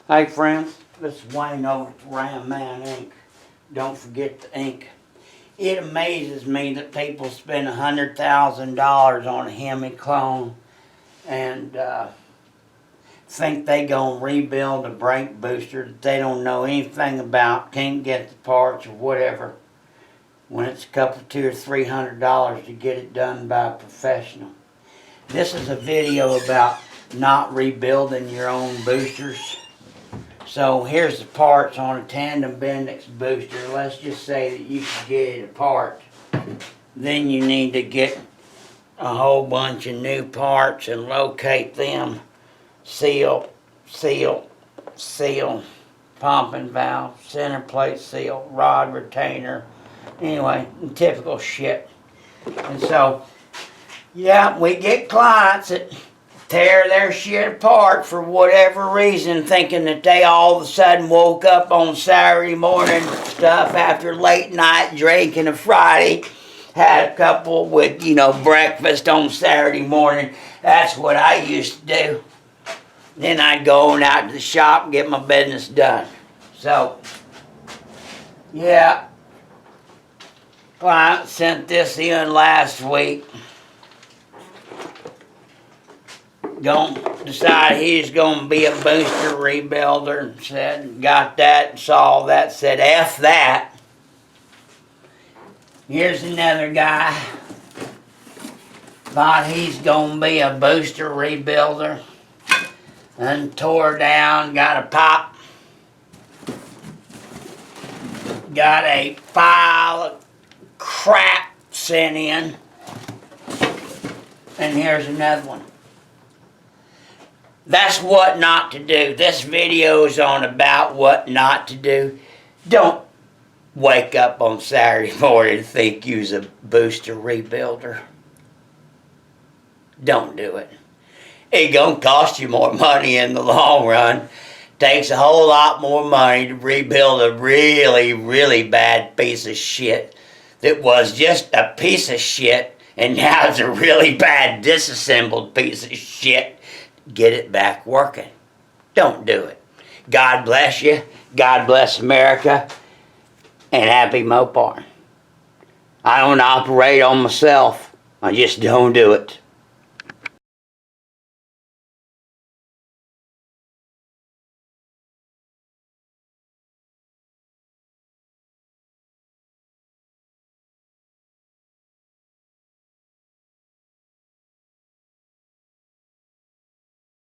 Hey friends, this is Wayne over at Ram Man Inc. Don't forget the ink. It amazes me that people spend $100,000 on a Hemi clone and think they gonna rebuild a brake booster that they don't know anything about, can't get the parts or whatever, when it's a couple, $200 or $300 to get it done by a professional. This is a video about not rebuilding your own boosters. So here's the parts on a tandem Bendix booster. Let's just say that you can get it apart. Then you need to get a whole bunch of new parts and locate them. Seal, seal, seal, pump and valve, center plate seal, rod retainer. Anyway, typical shit. And so, yeah, we get clients that tear their shit apart for whatever reason, thinking that they all of a sudden woke up on Saturday morning stuff after late night drinking a Friday, had a couple with, breakfast on Saturday morning. That's what I used to do. Then I'd go on out to the shop and get my business done. So, yeah, client sent this in last week. Decided he's gonna be a booster rebuilder, and said, got that and saw that, said F that. Here's another guy, thought he's gonna be a booster rebuilder, and tore down, got a pop, got a pile of crap sent in, and here's another one. That's what not to do. This video is on about what not to do. Don't wake up on Saturday morning and think you's a booster rebuilder. Don't do it. It's gonna cost you more money in the long run. Takes a whole lot more money to rebuild a really, really bad piece of shit that was just a piece of shit and now it's a really bad disassembled piece of shit. Get it back working. Don't do it. God bless you. God bless America. And happy Mopar. I don't operate on myself. I just don't do it.